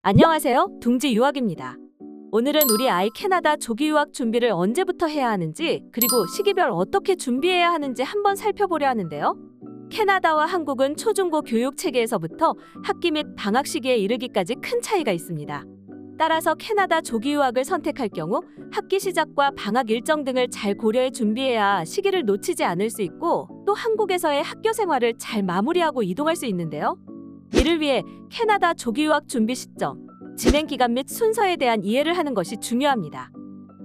안녕하세요. 둥지 유학입니다. 오늘은 우리 아이 캐나다 조기 유학 준비를 언제부터 해야 하는지, 그리고 시기별 어떻게 준비해야 하는지 한번 살펴보려 하는데요. 캐나다와 한국은 초중고 교육 체계에서부터 학기 및 방학 시기에 이르기까지 큰 차이가 있습니다. 따라서 캐나다 조기 유학을 선택할 경우 학기 시작과 방학 일정 등을 잘 고려해 준비해야 시기를 놓치지 않을 수 있고, 또 한국에서의 학교 생활을 잘 마무리하고 이동할 수 있는데요. 이를 위해 캐나다 조기 유학 준비 시점, 진행 기간 및 순서에 대한 이해를 하는 것이 중요합니다.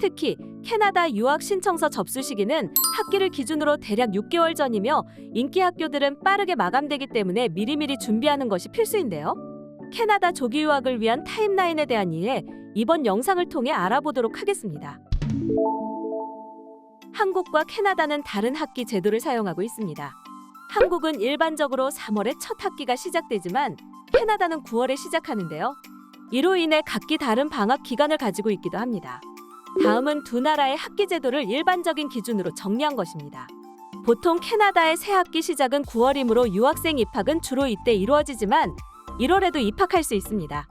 특히 캐나다 유학 신청서 접수 시기는 학기를 기준으로 대략 6개월 전이며 인기 학교들은 빠르게 마감되기 때문에 미리미리 준비하는 것이 필수인데요. 캐나다 조기 유학을 위한 타임라인에 대한 이해, 이번 영상을 통해 알아보도록 하겠습니다. 한국과 캐나다는 다른 학기 제도를 사용하고 있습니다. 한국은 일반적으로 3월에 첫 학기가 시작되지만 캐나다는 9월에 시작하는데요. 이로 인해 각기 다른 방학 기간을 가지고 있기도 합니다. 다음은 두 나라의 학기 제도를 일반적인 기준으로 정리한 것입니다. 보통 캐나다의 새 학기 시작은 9월이므로 유학생 입학은 주로 이때 이루어지지만 1월에도 입학할 수 있습니다.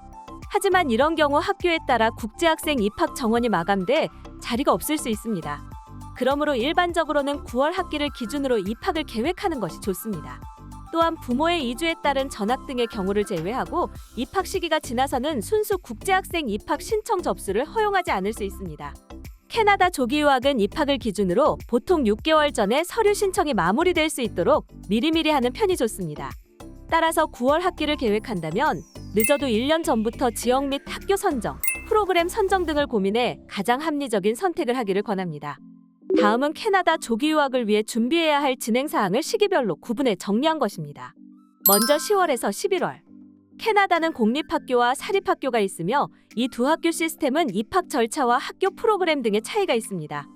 하지만 이런 경우 학교에 따라 국제학생 입학 정원이 마감돼 자리가 없을 수 있습니다. 그러므로 일반적으로는 9월 학기를 기준으로 입학을 계획하는 것이 좋습니다. 또한 부모의 이주에 따른 전학 등의 경우를 제외하고 입학 시기가 지나서는 순수 국제학생 입학 신청 접수를 허용하지 않을 수 있습니다. 캐나다 조기 유학은 입학을 기준으로 보통 6개월 전에 서류 신청이 마무리될 수 있도록 미리미리 하는 편이 좋습니다. 따라서 9월 학기를 계획한다면 늦어도 1년 전부터 지역 및 학교 선정, 프로그램 선정 등을 고민해 가장 합리적인 선택을 하기를 권합니다. 다음은 캐나다 조기 유학을 위해 준비해야 할 진행 사항을 시기별로 구분해 정리한 것입니다. 먼저 10월에서 11월. 캐나다는 공립학교와 사립학교가 있으며 이 두 학교 시스템은 입학 절차와 학교 프로그램 등의 차이가 있습니다.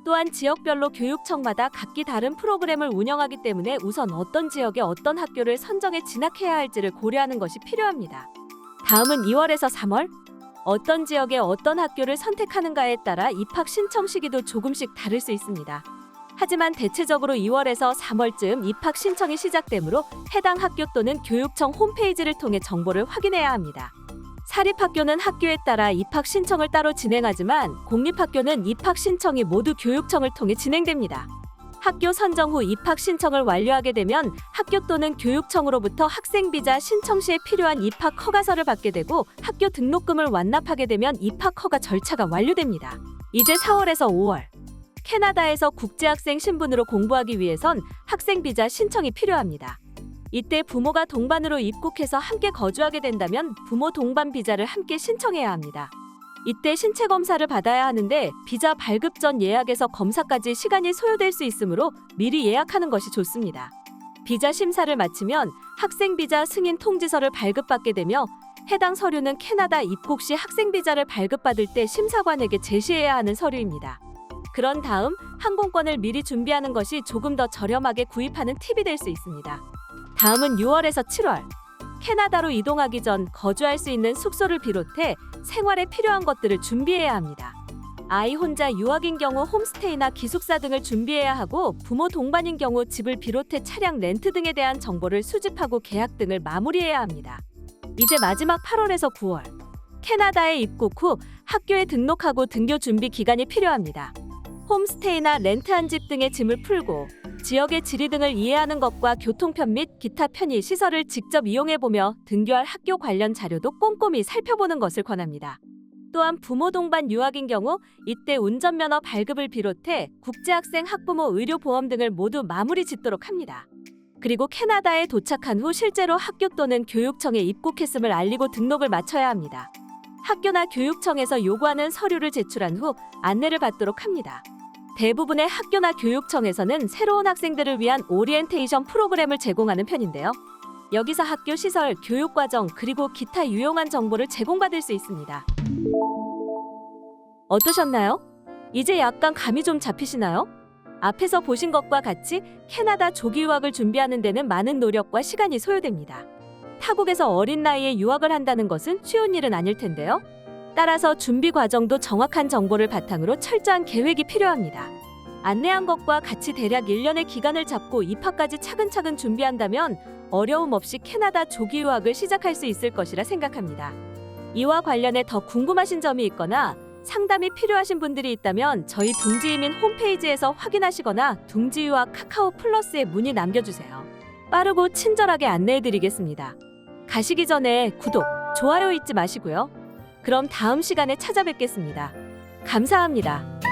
또한 지역별로 교육청마다 각기 다른 프로그램을 운영하기 때문에 우선 어떤 지역의 어떤 학교를 선정해 진학해야 할지를 고려하는 것이 필요합니다. 다음은 2월에서 3월. 어떤 지역의 어떤 학교를 선택하는가에 따라 입학 신청 시기도 조금씩 다를 수 있습니다. 하지만 대체적으로 2월에서 3월쯤 입학 신청이 시작되므로 해당 학교 또는 교육청 홈페이지를 통해 정보를 확인해야 합니다. 사립학교는 학교에 따라 입학 신청을 따로 진행하지만 공립학교는 입학 신청이 모두 교육청을 통해 진행됩니다. 학교 선정 후 입학 신청을 완료하게 되면 학교 또는 교육청으로부터 학생 비자 신청 시에 필요한 입학 허가서를 받게 되고 학교 등록금을 완납하게 되면 입학 허가 절차가 완료됩니다. 이제 4월에서 5월. 캐나다에서 국제학생 신분으로 공부하기 위해선 학생 비자 신청이 필요합니다. 이때 부모가 동반으로 입국해서 함께 거주하게 된다면 부모 동반 비자를 함께 신청해야 합니다. 이때 신체 검사를 받아야 하는데 비자 발급 전 예약에서 검사까지 시간이 소요될 수 있으므로 미리 예약하는 것이 좋습니다. 비자 심사를 마치면 학생 비자 승인 통지서를 발급받게 되며 해당 서류는 캐나다 입국 시 학생 비자를 발급받을 때 심사관에게 제시해야 하는 서류입니다. 그런 다음 항공권을 미리 준비하는 것이 조금 더 저렴하게 구입하는 팁이 될 수 있습니다. 다음은 6월에서 7월. 캐나다로 이동하기 전 거주할 수 있는 숙소를 비롯해 생활에 필요한 것들을 준비해야 합니다. 아이 혼자 유학인 경우 홈스테이나 기숙사 등을 준비해야 하고 부모 동반인 경우 집을 비롯해 차량 렌트 등에 대한 정보를 수집하고 계약 등을 마무리해야 합니다. 이제 마지막 8월에서 9월. 캐나다에 입국 후 학교에 등록하고 등교 준비 기간이 필요합니다. 홈스테이나 렌트한 집 등의 짐을 풀고 지역의 지리 등을 이해하는 것과 교통편 및 기타 편의 시설을 직접 이용해보며 등교할 학교 관련 자료도 꼼꼼히 살펴보는 것을 권합니다. 또한 부모 동반 유학인 경우 이때 운전면허 발급을 비롯해 국제학생 학부모 의료보험 등을 모두 마무리 짓도록 합니다. 그리고 캐나다에 도착한 후 실제로 학교 또는 교육청에 입국했음을 알리고 등록을 마쳐야 합니다. 학교나 교육청에서 요구하는 서류를 제출한 후 안내를 받도록 합니다. 대부분의 학교나 교육청에서는 새로운 학생들을 위한 오리엔테이션 프로그램을 제공하는 편인데요. 여기서 학교 시설, 교육과정, 그리고 기타 유용한 정보를 제공받을 수 있습니다. 어떠셨나요? 이제 약간 감이 좀 잡히시나요? 앞에서 보신 것과 같이 캐나다 조기 유학을 준비하는 데는 많은 노력과 시간이 소요됩니다. 타국에서 어린 나이에 유학을 한다는 것은 쉬운 일은 아닐 텐데요. 따라서 준비 과정도 정확한 정보를 바탕으로 철저한 계획이 필요합니다. 안내한 것과 같이 대략 1년의 기간을 잡고 입학까지 차근차근 준비한다면 어려움 없이 캐나다 조기 유학을 시작할 수 있을 것이라 생각합니다. 이와 관련해 더 궁금하신 점이 있거나 상담이 필요하신 분들이 있다면 저희 둥지이민 홈페이지에서 확인하시거나 둥지유와 카카오 플러스에 문의 남겨주세요. 빠르고 친절하게 안내해드리겠습니다. 가시기 전에 구독, 좋아요 잊지 마시고요. 그럼 다음 시간에 찾아뵙겠습니다. 감사합니다.